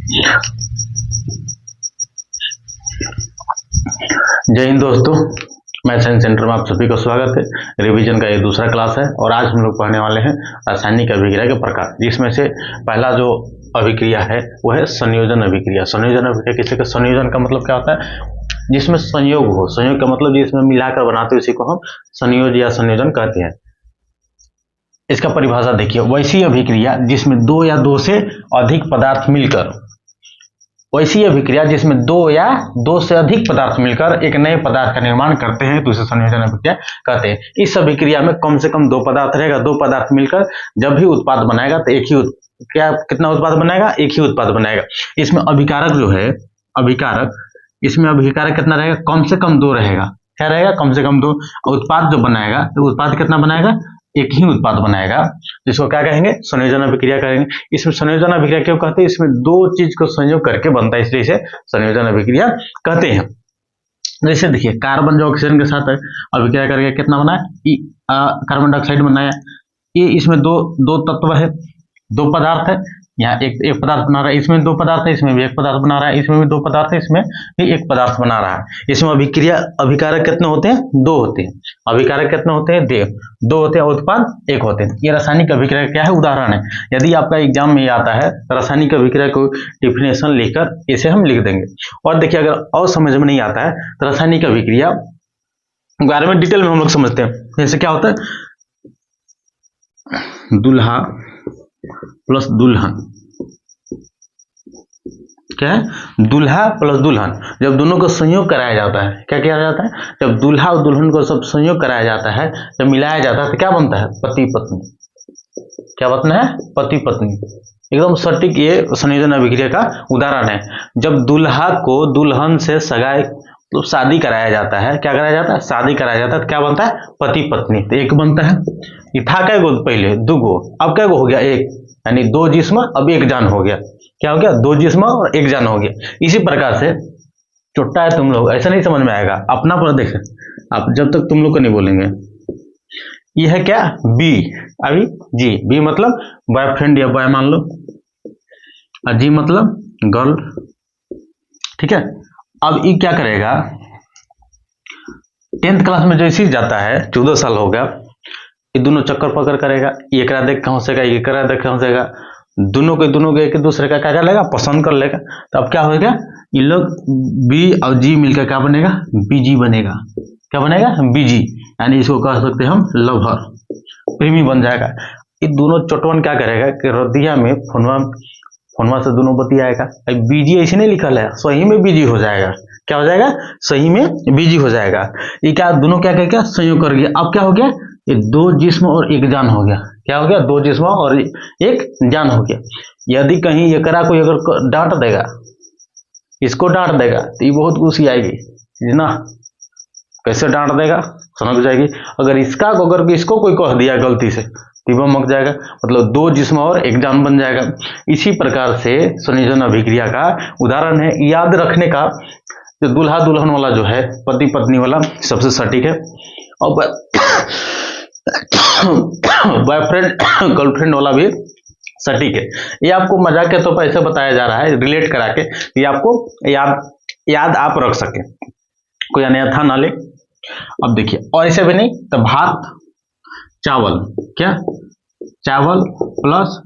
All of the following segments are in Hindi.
जय हिंद दोस्तों, मैं साइंस सेंटर में आप सभी का स्वागत है। रिवीजन का ये दूसरा क्लास है और आज हम लोग पढ़ने वाले हैं रासायनिक अभिक्रिया के प्रकार, जिसमें से पहला जो अभिक्रिया है वो है संयोजन अभिक्रिया। संयोजन अभिक्रिया किसी का संयोजन का मतलब क्या होता है? जिसमें संयोग हो। संयोग का मतलब जिसमें मिलाकर बनाते हैं उसी को हम संयोज या संयोजन कहते हैं। इसका परिभाषा देखिए, वैसी अभिक्रिया जिसमें दो या दो से अधिक पदार्थ मिलकर, वैसी अभिक्रिया जिसमें दो या दो से अधिक पदार्थ मिलकर एक नए पदार्थ का निर्माण करते हैं तो इसे संयोजन अभिक्रिया कहते हैं। इस अभिक्रिया में कम से कम दो पदार्थ रहेगा, दो पदार्थ मिलकर जब भी उत्पाद बनाएगा तो एक ही कितना उत्पाद बनाएगा? एक ही उत्पाद बनाएगा। इसमें अभिकारक जो है, इसमें अभिकारक कितना रहेगा? कम से कम दो रहेगा। क्या रहेगा? कम से कम दो। उत्पाद जो बनाएगा तो उत्पाद कितना बनाएगा? एक ही उत्पाद बनाएगा, जिसको क्या कहेंगे? संयोजन अभिक्रिया कहेंगे। इसमें संयोजन अभिक्रिया क्यों कहते हैं? इसमें दो चीज को संयोग करके बनता है, इसलिए इसे संयोजन अभिक्रिया कहते हैं। जैसे देखिए, कार्बन जो ऑक्सीजन के साथ अभिक्रिया करके कितना बनाया? कार्बन डाइऑक्साइड बनाया। ये इसमें दो तत्व है, दो पदार्थ है। यहाँ एक पदार्थ बना रहा है, इसमें दो पदार्थ है, इसमें भी एक पदार्थ बना रहा है, इसमें भी दो पदार्थ है, इसमें भी एक पदार्थ बना रहा है। इसमें अभिकारक कितने होते हैं? दो होते हैं। अभिकारक कितने होते हैं? दो होते हैं, उत्पाद एक होते हैं। ये रासायनिक अभिक्रिया क्या है? उदाहरण है। यदि आपका एग्जाम में आता है रासायनिक अभिक्रिया को डिफिनेशन लिखकर इसे हम लिख देंगे। और देखिए, अगर और समझ में नहीं आता है तो रासायनिक अभिक्रिया के बारे में डिटेल में हम लोग समझते हैं। जैसे क्या होता है? दूल्हा प्लस दुल्हन। क्या है? दूल्हा प्लस दुल्हन। जब दोनों को संयोग कराया जाता है, क्या किया जाता है? जब दूल्हा और दुल्हन को सब संयोग कराया जाता है, जब मिलाया जाता है तो क्या बनता है? पति पत्नी। क्या बनता है? पति पत्नी। एकदम सटीक ये संयोजन अभिक्रिया का उदाहरण है। जब दूल्हा को दुल्हन से सगाई तो शादी कराया जाता है, क्या कराया जाता है? शादी कराया जाता है तो क्या बनता है? पति पत्नी। तो एक बनता है। ये था क्या गो? पहले दो गो, अब क्या गो हो गया? एक। यानी दो जिस्म अब एक जान हो गया। क्या हो गया? दो जिस्म और एक जान हो गया। इसी प्रकार से चुट्टा है तुम लोग, ऐसा नहीं समझ में आएगा। अपना पर देख, आप जब तक तुम लोग को नहीं बोलेंगे। ये है क्या? बी। अभी जी, बी मतलब बॉयफ्रेंड या बॉय मान लो, और जी मतलब गर्ल। ठीक है। अब ये क्या करेगा? 10th क्लास में जैसे ही जाता है, 14 साल हो गया, ये दोनों चक्कर पकड़ करेगा। ये करा देख कहाँ से, ये करा देख कहाँ से, दोनों के एक दूसरे का क्या कर लेगा? पसंद कर लेगा। तो अब क्या होगा? ये लोग बी और जी मिलकर क्या बनेगा? बीजी बनेगा। क्या बनेगा? बीजी। यानी इसको कह सकते हैं हम लवर, प्रेमी बन जाएगा। ये दोनों चोटवन क्या करेगा कि रदिया में फोनवा से दोनों बतियाएगा। बीजी ऐसे नहीं लिखल है, सही में बीजी हो जाएगा। क्या हो जाएगा? सही में बीजी हो जाएगा। ये क्या दोनों क्या करेगा? संयोग कर गया। अब क्या हो गया? ये दो जिस्म और एक जान हो गया। क्या हो गया? दो जिस्म और एक जान हो गया। यदि कहीं एकरा कोई अगर डांट देगा, इसको डांट देगा तो ये बहुत गुस्सी आएगी ना। कैसे डांट देगा? समझ जाएगी। अगर इसको कोई कह दिया गलती से तो वह मक जाएगा, मतलब दो जिस्म और एक जान बन जाएगा। इसी प्रकार से संयोजन अभिक्रिया का उदाहरण है। याद रखने का, जो दूल्हा दुल्हन वाला जो है, पति पत्नी वाला सबसे सटीक है, और बॉयफ्रेंड गर्लफ्रेंड वाला भी सटीक है। ये आपको मजाक के तौर पर ऐसे बताया जा रहा है, रिलेट करा के, ये आपको याद आप रख सके, कोई अन्यथा ना ले। अब देखिए, और ऐसे भी नहीं तो भात चावल, क्या चावल प्लस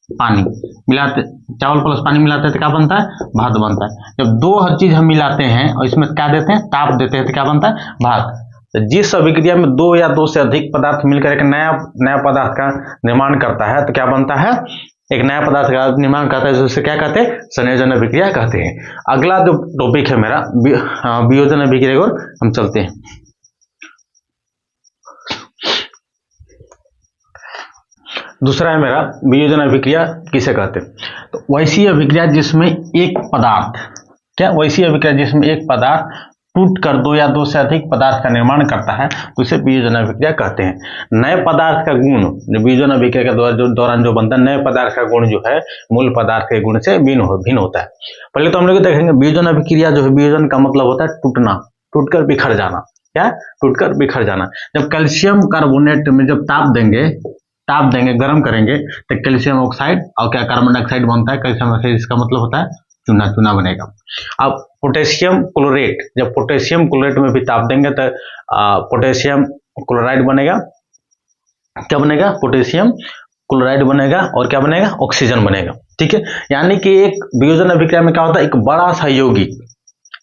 पानी मिलाते, चावल प्लस पानी मिलाते हैं तो क्या बनता है? भात बनता है। जब दो हर चीज हम मिलाते हैं और इसमें क्या देते हैं? ताप देते हैं तो क्या बनता है? भात। तो जिस अभिक्रिया में दो या दो से अधिक पदार्थ मिलकर एक नया पदार्थ का निर्माण करता है तो क्या बनता है? एक नया पदार्थ का निर्माण करता है, जिसे क्या कहते हैं? संयोजन अभिक्रिया कहते हैं। अगला जो टॉपिक है मेरा वियोजन अभिक्रिया और हम चलते हैं। दूसरा है मेरा वियोजन अभिक्रिया किसे कहते हैं? तो वैसी अभिक्रिया जिसमें एक पदार्थ, क्या वैसी अभिक्रिया जिसमें एक पदार्थ टूट कर दो या दो से अधिक पदार्थ का निर्माण करता है तो इसे वियोजन अभिक्रिया कहते हैं। नए पदार्थ का गुण वियोजन अभिक्रिया के दौरान जो बनता है, नए पदार्थ का गुण जो है मूल पदार्थ के गुण से भिन्न होता है। पहले तो हम लोग देखेंगे वियोजन अभिक्रिया जो है, वियोजन का मतलब होता है टूटना, टूटकर बिखर जाना। क्या? टूटकर बिखर जाना। जब कैल्शियम कार्बोनेट में जब ताप देंगे, गर्म करेंगे तो कैल्शियम ऑक्साइड और क्या कार्बन डाइऑक्साइड बनता है। कैल्शियम ऑक्साइड इसका मतलब होता है चूना चूना बनेगा। अब पोटेशियम क्लोरेट, जब पोटेशियम क्लोरेट में भी ताप देंगे तो पोटेशियम क्लोराइड बनेगा। क्या बनेगा? पोटेशियम क्लोराइड बनेगा और क्या बनेगा? ऑक्सीजन बनेगा। ठीक है, यानी कि एक वियोजन अभिक्रिया में क्या होता है, एक बड़ा सा यौगिक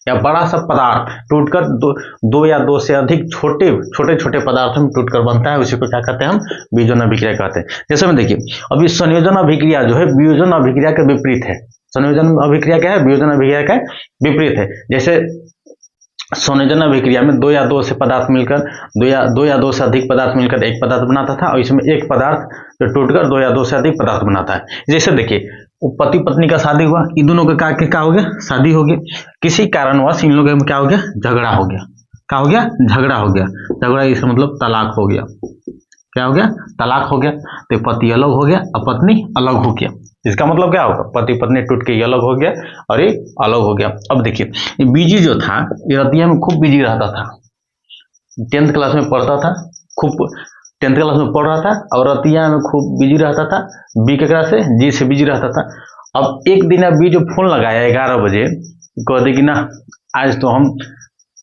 या बड़ा सा पदार्थ टूटकर दो या दो से अधिक छोटे छोटे पदार्थों में टूटकर बनता है, उसी को क्या कहते हैं? हम वियोजन अभिक्रिया कहते हैं। जैसे में देखिए, अभी संयोजन अभिक्रिया जो है वियोजन अभिक्रिया के विपरीत है। संयोजन अभिक्रिया क्या है? वियोजन अभिक्रिया का विपरीत है। जैसे संयोजन अभिक्रिया में दो या दो से पदार्थ मिलकर दो या दो से अधिक पदार्थ मिलकर एक पदार्थ बनाता था, और इसमें एक पदार्थ जो टूटकर दो या दो से अधिक पदार्थ बनाता है। जैसे देखिए, पति पत्नी का शादी हुआ, इन दोनों का क्या हो गया? शादी हो गई। किसी कारणवश इन लोगों में क्या हो गया? झगड़ा हो गया। क्या हो गया? झगड़ा हो गया। झगड़ा इसका मतलब तलाक हो गया। क्या हो गया? तलाक हो गया। तो पति अलग हो गया और पत्नी अलग हो गया। इसका मतलब क्या होगा? पति पत्नी टूट के ये अलग हो गया और ये अलग हो गया। अब देखिए, ये बीजी जो था ये रतिया में खूब बिजी रहता था। 10th क्लास में पढ़ता था, खूब 10th क्लास में पढ़ रहा था और रतिया में खूब बिजी रहता था। बी केकरा से? जी से बिजी रहता था। अब एक दिन बी जो फोन लगाया 11 बजे, कह दे कि ना आज तो हम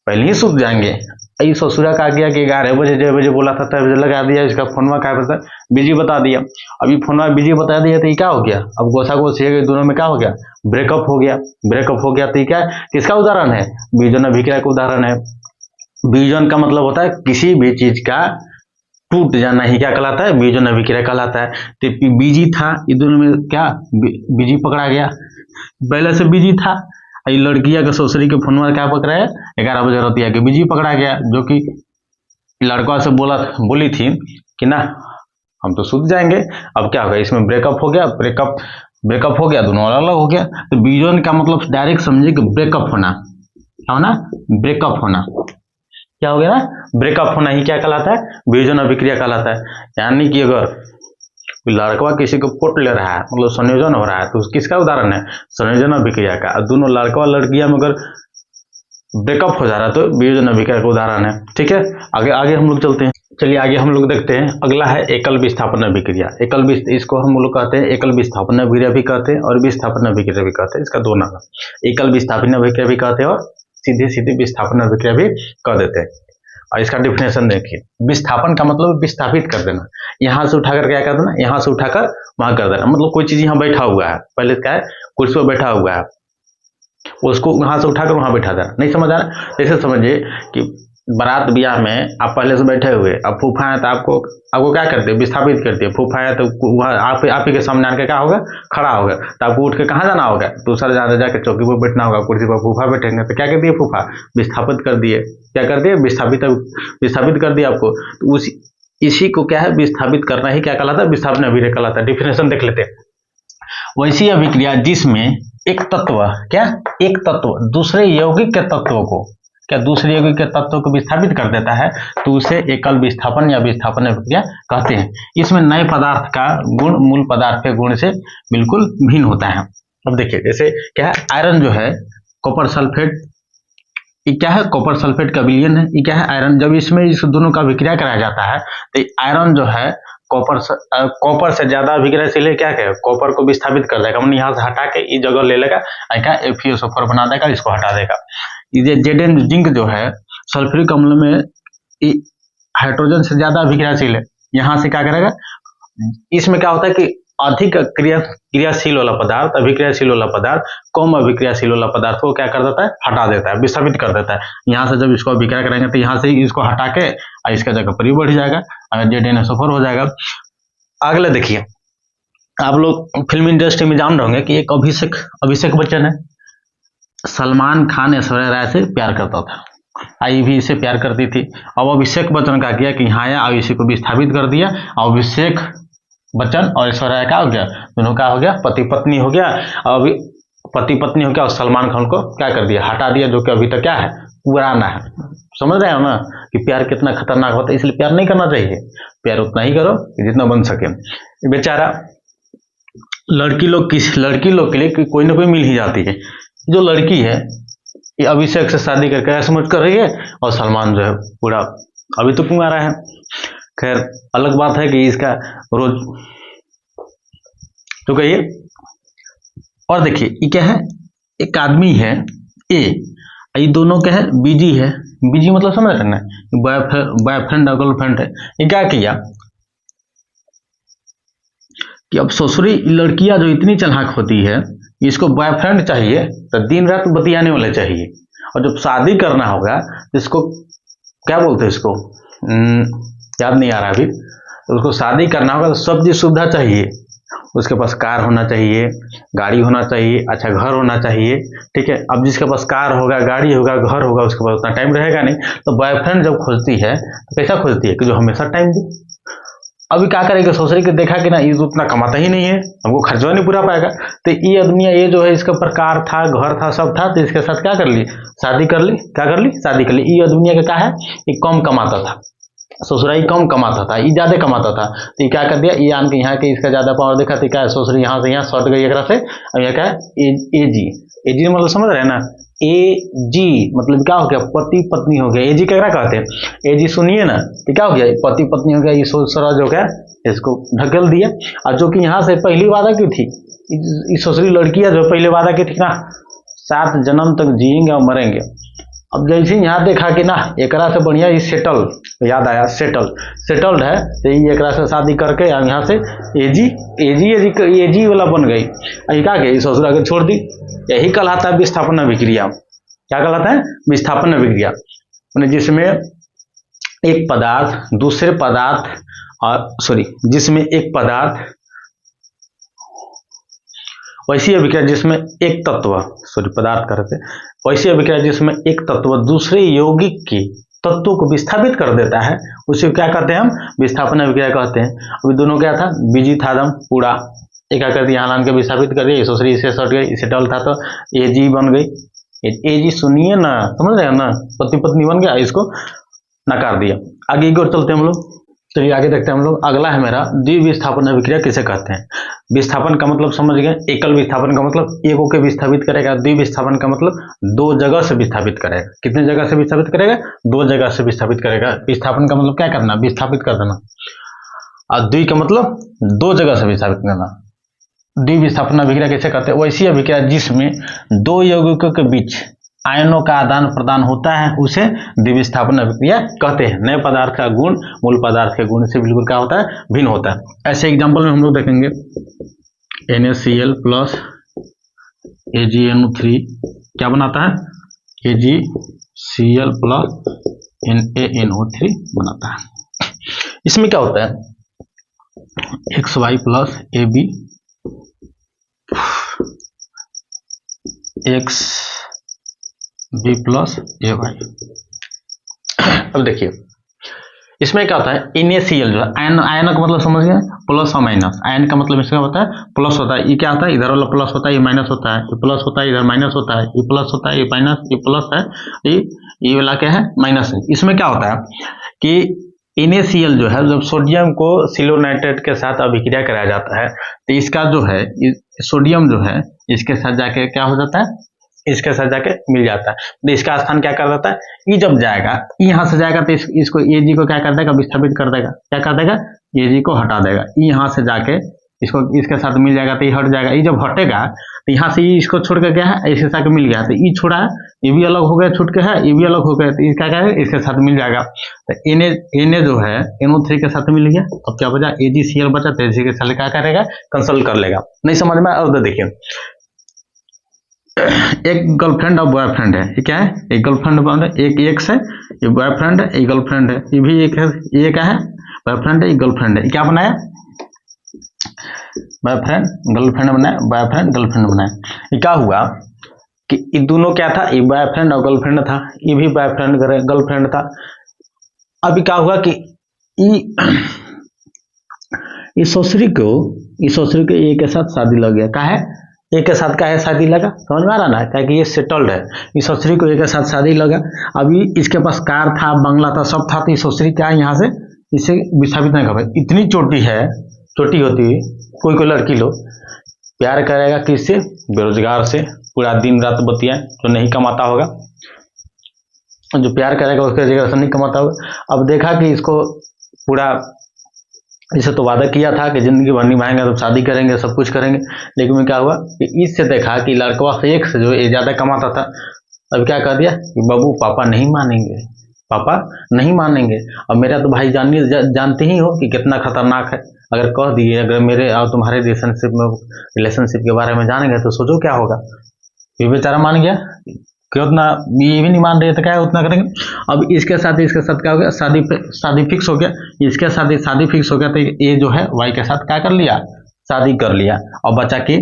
पहले ही सूत जाएंगे। ये ससुरा का गया कि 11 बजे 6 बजे बोला था, तब बजे लगा दिया। इसका फोनवा क्या बता? बिजी बता दिया। अभी फोनवा बिजी बता दिया तो ये क्या हो गया? अब गोसा गोस दोनों में क्या हो गया? ब्रेकअप हो गया। ब्रेकअप हो गया तो ये क्या है? किसका उदाहरण है? वियोजन अभिक्रिया का उदाहरण है। वियोजन का मतलब होता है किसी भी चीज का टूट जाना ही क्या कहलाता है? वियोजन अभिक्रिया कहलाता है। तो बिजी था, ये दोनों में क्या बिजी पकड़ा गया, पहले से बिजी था। ये लड़किया के ससुरी के फोनवा क्या पकड़ा है? 11 बजे रतिया के बिजी पकड़ा गया, जो कि लड़का से बोली थी कि ना हम तो सूत जाएंगे। अब क्या होगा? इसमें ब्रेकअप हो गया। ब्रेकअप हो गया, दोनों अलग हो गया। तो वियोजन का मतलब डायरेक्ट समझे कि ब्रेकअप होना। क्या होना? ब्रेकअप होना। क्या हो गया ना? ब्रेकअप होना ही क्या कहलाता है? वियोजन अभिक्रिया कहलाता है। यानी कि अगर लड़का किसी को पोट ले रहा है, मतलब संयोजन हो रहा है, तो किसका उदाहरण है? संयोजन अभिक्रिया का। दोनों लड़का लड़किया में अगर ब्रेकअप हो जा रहा है तो वियोजन अभिक्रिया का उदाहरण है। ठीक है, आगे हम लोग चलते हैं। चलिए आगे हम लोग देखते हैं। अगला है एकल विस्थापन अभिक्रिया। इसको हम लोग कहते हैं एकल विस्थापन अभिक्रिया भी कहते हैं और विस्थापन अभिक्रिया भी कहते हैं। इसका दो नाम है, एकल विस्थापन अभिक्रिया भी कहते हैं और सीधी विस्थापन अभिक्रिया भी कह देते हैं। और इसका डिफिनेशन देखिए, विस्थापन का मतलब विस्थापित कर देना। यहाँ से उठाकर क्या कर देना? यहाँ से उठाकर वहां कर देना। मतलब कोई चीज यहाँ बैठा हुआ है, पहले क्या है? कुर्सी पर बैठा हुआ है, उसको वहां से उठाकर वहां बैठा देना। नहीं समझ आ रहा? जैसे समझिए कि बारात ब्याह में आप पहले से बैठे हुए, अब फूफा है तो आपको क्या करते हैं? विस्थापित करते हैं। फूफा है तो आप ही के सामने आके क्या होगा? खड़ा होगा। तो आपको उठ के कहाँ जाना होगा? दूसरा जाके चौकी पर बैठना होगा, कुर्सी पर फूफा बैठेंगे। तो क्या कर दिए? फूफा विस्थापित कर दिए। क्या कर दिए? विस्थापित कर दिया आपको। तो इसी को क्या है? विस्थापित करना ही क्या कहलाता है? विस्थापन अभिक्रिया कहलाता है। डिफिनेशन देख लेते हैं। वैसी अभिक्रिया जिसमें एक तत्व दूसरे यौगिक के तत्वों को दूसरे यौगिक के तत्वों को विस्थापित कर देता है, तो उसे एकल विस्थापन या विस्थापन अभिक्रिया कहते हैं। इसमें नए पदार्थ का गुण मूल पदार्थ के गुण से बिल्कुल भिन्न होता है। अब देखिए, जैसे क्या है? आयरन जो है कॉपर सल्फेट, ये क्या है? कॉपर सल्फेट का विलयन है। ये क्या है? आयरन। जब इसमें इस दोनों का अभिक्रिया कराया जाता है तो आयरन जो है कॉपर से ज्यादा अभिक्रियाशील है। क्या है? कॉपर को विस्थापित कर देगा, मतलब यहाँ से हटा के इस जगह ले लेगा, FeSO4 बना देगा, इसको हटा देगा। ये Zn जिंक जो है सल्फ्यूरिक अम्ल में हाइड्रोजन से ज्यादा अभिक्रियाशील है। यहाँ से क्या करेगा? इसमें क्या होता है कि अधिक क्रियाशील वाला पदार्थ, अभिक्रियाशील वाला पदार्थ कम अभिक्रियाशील वाला पदार्थ को क्या कर देता है? हटा देता है, विस्थापित कर देता है। यहाँ से जब इसको अभिक्रिया करेंगे तो यहाँ से इसको हटा के इसका जगह पर बढ़ जाएगा, ZnSO4 हो जाएगा। अगला देखिए, आप लोग फिल्म इंडस्ट्री में जान रहे होंगे कि एक अभिषेक बच्चन है। सलमान खान ऐश्वर्या राय से प्यार करता था, आई भी इसे प्यार करती थी। अब अभिषेक बच्चन का किया कि यहाँ आया और इसी को विस्थापित कर दिया। और अभिषेक बच्चन और ऐश्वर्या क्या हो गया? दोनों का हो गया? पति पत्नी हो गया। अभी पति पत्नी हो गया और सलमान खान को क्या कर दिया? हटा दिया, जो कि अभी तक क्या है? पुराना है। समझ रहे हो ना कि प्यार कितना खतरनाक होता है। इसलिए प्यार नहीं करना चाहिए, प्यार उतना ही करो जितना बन सके। बेचारा लड़की लोग के लिए कोई ना कोई मिल ही जाती है। जो लड़की है ये अभिषेक से शादी करके ऐसा समझ कर रही है, और सलमान जो है पूरा अभी तो कुंवारा है। खैर अलग बात है कि इसका रोज तो कहिए। और देखिए ये क्या है? एक आदमी है ए, ये दोनों क्या है, बीजी है। बीजी मतलब समझ रहे ना, बॉयफ्रेंड और गर्लफ्रेंड है। ये क्या किया कि अब ससुरी लड़कियां जो इतनी चालाक होती है, इसको बॉयफ्रेंड चाहिए तो दिन रात बतियाने वाले चाहिए, और जब शादी करना होगा तो इसको क्या बोलते हैं, इसको याद नहीं आ रहा अभी, तो उसको शादी करना होगा तो सब चीज सुविधा चाहिए। उसके पास कार होना चाहिए, गाड़ी होना चाहिए, अच्छा घर होना चाहिए, ठीक है। अब जिसके पास कार होगा, गाड़ी होगा, घर होगा, उसके पास उतना टाइम रहेगा नहीं, तो बॉयफ्रेंड जब खोजती है तो कैसा खोजती है कि जो हमेशा टाइम दे। अभी क्या करेगा, ससुरी के देखा कि ना ये तो उतना कमाता ही नहीं है, हमको खर्चा नहीं पूरा पाएगा, तो ये आदमी ये जो है इसके ऊपर कार था, घर था, सब था, तो इसके साथ क्या कर ली, शादी कर ली। क्या कर ली, शादी कर ली। ये आदमी का क्या है, ये कम कमाता था, ससुराई कम कमाता था, ये ज्यादा कमाता था, तो ये क्या कर दिया, ये आन के यहाँ के इसका ज्यादा पावर देखा, तो क्या है, ससुरी यहाँ से यहाँ सट गई एक से। अब यहाँ क्या है, एजी। एजी मतलब समझ रहे हैं ना, ए जी मतलब क्या हो गया, पति पत्नी हो गया। एजी क्या कहते हैं, एजी सुनिए ना, तो क्या हो गया, पति पत्नी हो गया। ये ससुरा जो क्या इसको ढकेल दिया, और जो कि यहाँ से पहली वादा की थी, इस ससुरी लड़कियां जो पहले वादा की थी ना, 7 जन्म तक जिएंगे और मरेंगे। अब जैसे यहाँ देखा कि ना एकरा से बढ़िया ये सेटल, याद आया सेटल्ड है, तो ये एकरा से शादी करके यहाँ से एजी वाला बन गई। ये क्या गई, ससुरा के छोड़ दी। यही कहलाता है विस्थापन अभिक्रिया। क्या कहलाता है, विस्थापन अभिक्रिया, जिसमें एक पदार्थ दूसरे पदार्थ जिसमें एक पदार्थ, वैसी अभिक्रिया जिसमें एक तत्व, पदार्थ करते, वैसी अभिक्रिया जिसमें एक तत्व दूसरे यौगिक के तत्वों को विस्थापित कर देता है, उसे क्या कहते हैं हम, विस्थापन अभिक्रिया कहते हैं। अभी दोनों क्या था, बीजी था दम पूरा, एक क्या कर दिया, यहाँ के विस्थापित कर दिया, ससुरी इसे सट गई, सेटल था तो एजी बन गई। एजी सुनिए ना, समझ रहे हैं ना, पति पत्नी बन गया, इसको नकार दिया। आगे की ओर चलते हैं हम लोग, चलिए आगे देखते हैं हम लोग। अगला है मेरा द्विविस्थापन अभिक्रिया किसे कहते हैं। विस्थापन का मतलब समझ गए, एकल विस्थापन का मतलब एक होकर विस्थापित करेगा, द्विविस्थापन का मतलब 2 जगह से विस्थापित करेगा। कितने जगह से विस्थापित करेगा, 2 जगह से विस्थापित करेगा। विस्थापन का मतलब क्या करना, विस्थापित कर देना, और द्वि का मतलब 2 जगह से विस्थापित करना। द्विविस्थापन अभिक्रिया किसे कहते हैं, वैसी अभिक्रिया जिसमें 2 यौगिकों के बीच आयनों का आदान प्रदान होता है, उसे द्विविस्थापन अभिक्रिया कहते हैं। नए पदार्थ का गुण मूल पदार्थ के गुण से बिल्कुल क्या होता है, भिन्न होता है। ऐसे एग्जांपल में हम लोग देखेंगे, NaCl प्लस AgNO3 क्या बनाता है, AgCl प्लस NaNO3 बनाता है। इसमें क्या होता है, XY plus AB XB plus AY। अब देखिए इसमें क्या होता है, NaCl जो है, आयन का मतलब समझ गए, प्लस और माइनस। आयन का मतलब इसका होता है प्लस होता है, ये क्या होता है, इधर वाला प्लस होता है, ये माइनस होता है, ये प्लस होता है, इधर माइनस होता है, ये प्लस होता है, ये माइनस, ये प्लस है, ये वाला क्या है, माइनस है। इसमें क्या होता है कि NaCl जो है, जब सोडियम को सिलोनाइट्रेट के साथ अभिक्रिया कराया जाता है, तो इसका जो है सोडियम जो है इसके साथ जाके क्या हो जाता है, इसके साथ जाके मिल जाता है, तो इसका स्थान क्या कर देता है, ये जब जाएगा यहाँ से जाएगा तो इसको Ag को क्या कर देगा, विस्थापित कर देगा। क्या कर देगा, Ag को हटा देगा, यहाँ से जाके इसको इसके साथ मिल जाएगा, तो ये हट जाएगा। ये जब हटेगा तो यहाँ से ये इसको छोड़ के गया है, इसके साथ मिल गया, तो ये छोड़ा है, ये भी अलग हो गया, छूट के है, ये भी अलग हो गया, तो इसका क्या है, इसके साथ मिल जाएगा। तो Na जो है NO3 के साथ मिल गया। अब क्या बचा, AgCl बचा, तो Ag के साथ क्या करेगा, कंसल्ट कर लेगा। नहीं समझ में, और देखिए एक गर्लफ्रेंड और बॉयफ्रेंड है, ये क्या है, एक गर्लफ्रेंड बॉयफ्रेंड, एक एक्स है, ये बॉयफ्रेंड है, ये गर्लफ्रेंड है, ये भी एक है, ये क्या है, बॉयफ्रेंड है, ये गर्लफ्रेंड है। ये क्या बनाया, बॉयफ्रेंड गर्लफ्रेंड बनाया, बॉयफ्रेंड गर्लफ्रेंड बनाया। ये क्या हुआ कि ये दोनों क्या था, ये बॉयफ्रेंड और गर्लफ्रेंड था, ये भी बॉयफ्रेंड गर्लफ्रेंड था। अभी क्या हुआ कि इस ससुरी को ए के साथ शादी लग गया। क्या है, ए के साथ क्या है, शादी लगा, समझ में आ रहा ना, क्या कि ये सेटल्ड है। इस ससुरी को ए के साथ शादी लगा। अभी इसके पास कार था, बंगला था, सब था, तो इस ससुरी क्या है, यहाँ से इसे विस्थापित नहीं कर पाए। इतनी चोटी है, छोटी होती है, कोई लड़की लो प्यार करेगा किससे, बेरोजगार से, पूरा दिन रात बतिया, जो नहीं कमाता होगा, जो प्यार करेगा उसके जगह से नहीं कमाता होगा। अब देखा कि इसको पूरा इसे तो वादा किया था कि जिंदगी भर निभाएंगे, तो शादी करेंगे, सब कुछ करेंगे। लेकिन क्या हुआ कि इससे देखा कि लड़का एक से जो ये ज्यादा कमाता था, अब क्या कर दिया कि बाबू पापा नहीं मानेंगे, पापा नहीं मानेंगे। अब मेरा तो भाई जानते ही हो कि कितना खतरनाक है। अगर कह दिए, अगर मेरे और तुम्हारे रिलेशनशिप के बारे में जानेंगे तो सोचो क्या होगा। ये बेचारा मान गया कि उतना ये भी नहीं मान रहे तो क्या उतना करेंगे। अब इसके साथ क्या हो गया, शादी फिक्स हो गया। इसके साथ शादी फिक्स हो गया तो ये जो है वाई के साथ क्या कर लिया, शादी कर लिया। और बचा के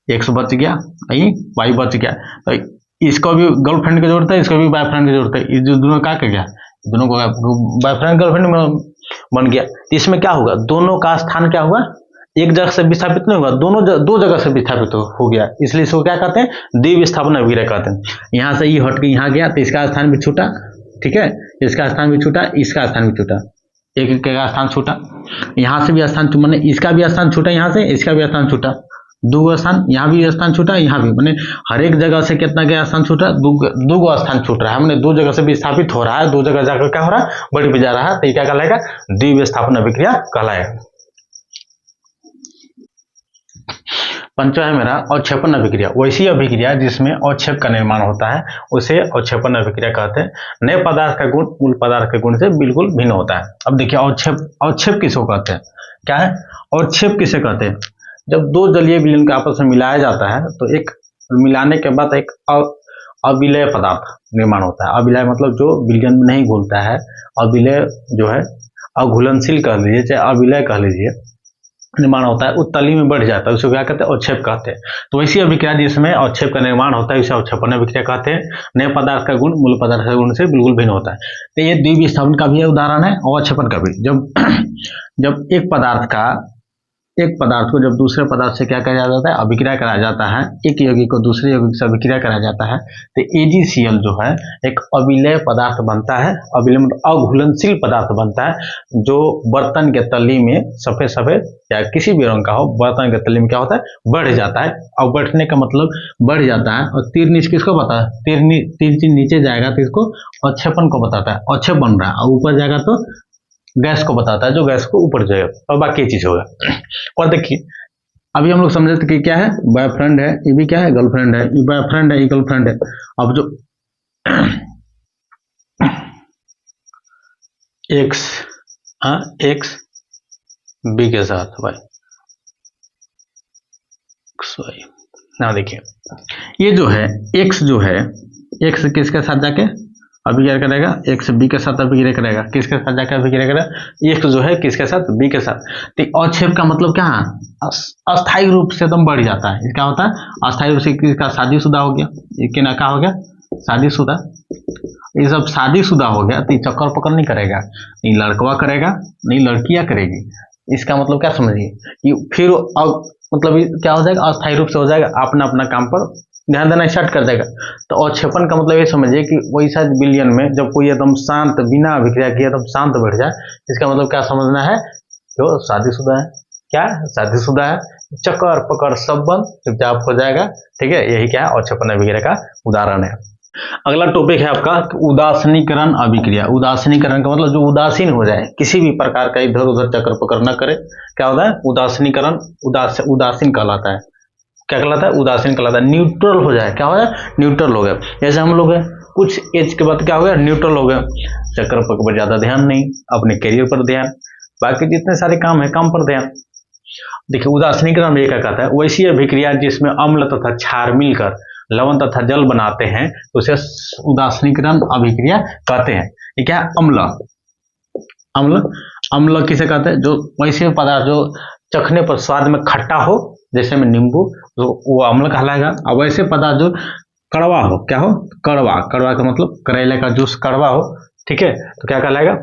एक्स बच गया, वाई बच गया। तो इसको भी गर्लफ्रेंड की जरूरत है, इसको भी बॉयफ्रेंड की जरूरत है। ये जो दोनों क्या कर गया, दोनों को बॉयफ्रेंड गर्लफ्रेंड में बन गया। तो इसमें क्या होगा, दोनों का स्थान क्या हुआ, एक जगह से विस्थापित नहीं होगा, दो जगह से विस्थापित हो गया। इसलिए इसको क्या कहते हैं, द्वि विस्थापन विग्रह कहते हैं। यहाँ से ये हट के यहाँ गया तो इसका स्थान भी छूटा, ठीक है, इसका स्थान भी छूटा, इसका स्थान भी छूटा, एक का स्थान छूटा। यहाँ से भी स्थान मैंने इसका भी स्थान छूटा, यहाँ से इसका भी स्थान छूटा, दो स्थान, यहाँ भी स्थान छूटा, यहाँ भी, मैंने हर एक जगह से कितना क्या स्थान छूटा, दो स्थान छूट रहा है। हमने दो जगह से विस्थापित हो रहा है, दो जगह जाकर क्या हो रहा है, बढ़ भी जा रहा है। तो ये क्या कहलाएगा, द्विविस्थापन अभिक्रिया कहलाएगा। पंचवा है मेरा अवक्षेपण अभिक्रिया। वैसी अभिक्रिया जिसमें अवक्षेप का निर्माण होता है उसे अवक्षेपण अभिक्रिया कहते हैं। नए पदार्थ का गुण मूल पदार्थ के गुण से बिल्कुल भिन्न होता है। अब देखिए अवक्षेप किसको कहते हैं, क्या है अवक्षेप किसे कहते हैं, जब दो जलीय विलयन को आपस में मिलाया जाता है तो एक मिलाने के बाद एक अविलय पदार्थ निर्माण होता है। अविलय मतलब जो विलयन में नहीं घुलता है, अविलय जो है अघुलनशील कह लीजिए चाहे अविलय कह लीजिए, निर्माण होता है, उत्तली में बढ़ जाता है, उसको क्या कहते हैं, अवक्षेप कहते हैं। तो वैसी अभिक्रिया जिसमें अवक्षेप का निर्माण होता है उसे अवक्षेपण अभिक्रिया कहते हैं। नए पदार्थ का गुण मूल पदार्थ के गुण से बिल्कुल भिन्न होता है। तो ये द्विविस्थापन का भी उदाहरण है और अवक्षेपण का भी। जब एक पदार्थ को जब दूसरे पदार्थ से क्या करा जाता है, अभिक्रिया कराया जाता है, एक यौगिक को दूसरे यौगिक से अभिक्रिया कराया जाता है, तो AgCl जो है एक अविलय पदार्थ बनता है। अविलय मतलब अघुलनशील पदार्थ बनता है जो बर्तन के तली में सफेद या किसी भी रंग का हो, बर्तन के तली में क्या होता है, बढ़ जाता है। और बढ़ने का मतलब बढ़ जाता है। और तीर नीचे किसको बताता है, तीर नीचे जाएगा तो इसको अवक्षेपण को बताता है, अवक्षेप बन रहा है। और ऊपर जाएगा तो गैस को बताता है, जो गैस को ऊपर जाएगा, और बाकी चीज होगा। और देखिए अभी हम लोग समझे थे कि क्या है, बॉयफ्रेंड है, ये भी क्या है, गर्लफ्रेंड है, ये बॉयफ्रेंड है, ये गर्लफ्रेंड है। अब जो एक्स बी के साथ वाई ना, देखिए ये जो है एक्स एक्स किसके साथ जाके अभिक्रिया करेगा, एक्स बी के साथ अभिक्रिया करेगा, किसके साथ जाकर अभिक्रिया करेगा, एक्स जो है किसके साथ, बी के साथ। तो अवक्षेप का मतलब क्या है, अस्थायी रूप से एकदम बढ़ जाता है। क्या होता है, अस्थायी रूप से किसका, शादीशुदा हो गया, ये ना क्या हो गया, शादीशुदा। ये सब शादीशुदा हो गया तो ये चक्कर पकड़ नहीं करेगा, नहीं लड़कवा करेगा, नहीं लड़कियां करेगी। इसका मतलब क्या समझिए कि फिर अब मतलब क्या हो जाएगा, अस्थायी रूप से हो जाएगा, अपना अपना काम पर ध्यान देना स्टार्ट कर देगा। तो अवक्षेपण का मतलब ये समझिए कि वैसा विलयन में जब कोई एकदम शांत बिना अभिक्रिया किए एकदम शांत बैठ जाए, इसका मतलब क्या समझना है, जो शादीशुदा है, क्या शादीशुदा है, चक्कर पकड़ सब बंद, चुपचाप हो जाएगा। ठीक है, यही क्या है, अवक्षेपण अभिक्रिया का उदाहरण है। अगला टॉपिक है आपका उदासीनीकरण अभिक्रिया। उदासीनीकरण का मतलब जो उदासीन हो जाए, किसी भी प्रकार का इधर उधर चक्कर पकड़ न करे, क्या होता है, उदासीनीकरण, उदासीन कहलाता है। क्या कहलाता है, उदासीन कहलाता है। न्यूट्रल हो जाए, क्या हो जाए, न्यूट्रल हो गया। जैसे हम लोग है कुछ एज के बाद क्या हो गया, न्यूट्रल हो गया, चक्कर पर ज्यादा ध्यान नहीं, अपने करियर पर ध्यान, बाकी जितने सारे काम है काम पर ध्यान। देखिए उदासीनीकरण में क्या कहता है, वैसी अभिक्रिया जिसमें अम्ल तथा क्षार मिलकर लवण तथा जल बनाते हैं तो उसे उदासीनीकरण अभिक्रिया कहते हैं। ये क्या है, अम्ल किसे कहते हैं, जो वैसे पदार्थ जो चखने पर स्वाद में खट्टा हो, जैसे में नींबू, तो वो अम्ल कहलाएगा। और वैसे पदार्थ जो कड़वा हो, क्या हो, कड़वा का मतलब करेले का जूस कड़वा हो, ठीक है, तो क्या कहलाएगा,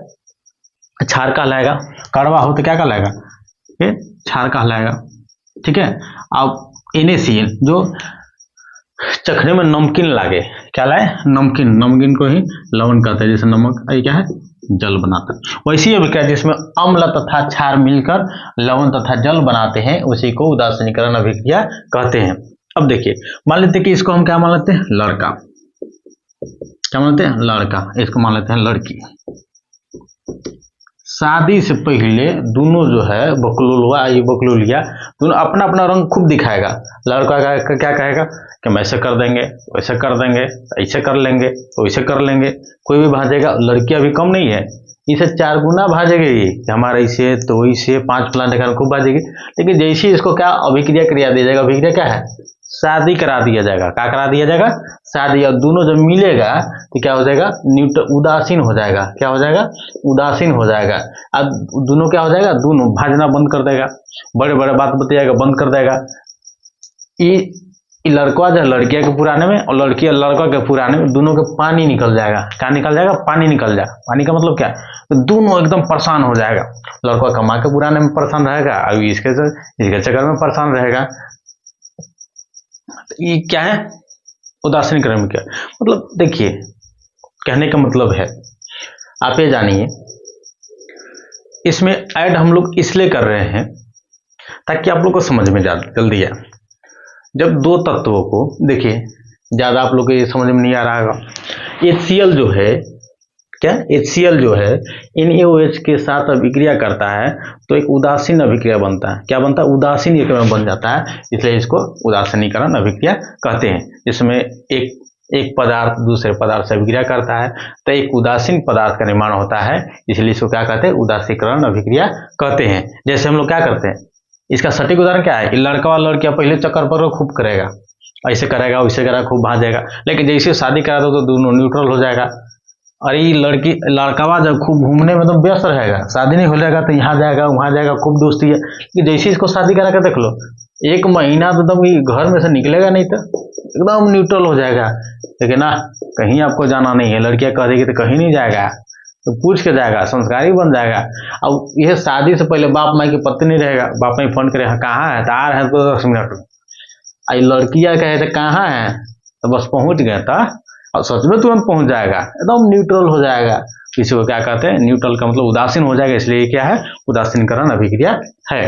क्षार कहलाएगा। कड़वा हो तो क्या कहलाएगा, ये क्षार कहलाएगा। ठीक है, अब NaCl जो चखने में नमकीन लागे, क्या लाए, नमकीन को ही लवण कहते हैं, जैसे नमक, ये क्या है, जल बनाता है। वैसी अभिक्रिया जिसमें अम्ल तथा क्षार मिलकर लवण तथा जल बनाते हैं उसी को उदासीनीकरण अभिक्रिया कहते हैं। अब देखिए मान लेते हैं कि इसको हम क्या मान लेते हैं, लड़का, क्या मानते हैं, लड़का, इसको मान लेते हैं लड़की, शादी से पहले दोनों जो है बकलोलवा ये बकलोलिया दोनों अपना अपना रंग खूब दिखाएगा। लड़का क्या कहेगा कि हम ऐसे कर देंगे, वैसे कर देंगे, ऐसे कर लेंगे, वैसे कर लेंगे। कोई भी भाजेगा, लड़कियां भी कम नहीं है, इसे 4 गुना भाजेगी ये कि हमारा इसे तो इसे 5 फलाने देखा खूब भाजेगी। लेकिन जैसे ही इसको क्या अभिक्रिया क्रिया दिया जाएगा, अभिक्रिया क्या है, शादी करा दिया जाएगा। क्या करा दिया जाएगा, शादी। और दोनों जब मिलेगा तो क्या हो जाएगा, उदासीन हो जाएगा। क्या हो जाएगा, उदासीन हो जाएगा। अब दोनों क्या हो जाएगा, दोनों भाजना बंद कर देगा, बड़े बड़े बात बताएगा, बंद कर देगा। ये लड़का जो लड़किया के पुराने में और लड़की लड़का के पुराने में दोनों के पानी निकल जाएगा। क्या निकल जाएगा, पानी निकल जाएगा। पानी का मतलब क्या है, तो दोनों एकदम परेशान हो जाएगा। लड़का कमा के पुराने में परेशान रहेगा, अभी इसके चक्कर में परेशान रहेगा। तो ये क्या है, उदासीन क्रम। क्या मतलब, देखिए कहने का मतलब है, आप ये जानिए, इसमें ऐड हम लोग इसलिए कर रहे हैं ताकि आप लोग को समझ में जल्दी आए। जब दो तत्वों को, देखिए ज़्यादा आप लोग को ये समझ में नहीं आ रहा होगा। HCl जो है, क्या HCl जो है NaOH के साथ अभिक्रिया करता है तो एक उदासीन अभिक्रिया बनता है। क्या बनता है, उदासीन अभिक्रिया बन जाता है, इसलिए इसको उदासीनीकरण अभिक्रिया कहते हैं। जिसमें एक पदार्थ दूसरे पदार्थ से अभिक्रिया करता है तो एक उदासीन पदार्थ का निर्माण होता है, इसलिए इसको क्या कहते हैं, उदासीकरण अभिक्रिया कहते हैं। जैसे हम लोग क्या करते हैं, इसका सटीक उदाहरण क्या है, लड़का वाला लड़किया पहले चक्कर पर खूब करेगा, ऐसे करेगा वैसे करेगा, खूब भाजेगा। लेकिन जैसे शादी करा दो तो दोनों न्यूट्रल हो जाएगा। और ये लड़कावा जब खूब घूमने में तो व्यस्त रहेगा, शादी नहीं हो जाएगा तो यहाँ जाएगा वहाँ जाएगा, खूब दोस्ती है। कि जैसे इसको शादी करा कर देख लो, 1 महीना तो एकदम घर में से निकलेगा नहीं, तो एकदम न्यूट्रल हो जाएगा। लेकिन ना, कहीं आपको जाना नहीं है, लड़कियां कह देगी तो कहीं नहीं जाएगा, तो पूछ के जाएगा, संस्कारी बन जाएगा। अब यह शादी से पहले बाप माई की पत्नी नहीं रहेगा, बाप माई फोन करे, कहाँ है, तो आ रहे हैं तो 10 मिनट में। आई लड़कियां कहे थे कहाँ है, तो बस पहुंच गए था, और सच में तुरंत पहुंच जाएगा, एकदम न्यूट्रल हो जाएगा। इसी को क्या कहते हैं, न्यूट्रल का मतलब उदासीन हो जाएगा, इसलिए क्या है, उदासीनीकरण अभिक्रिया है।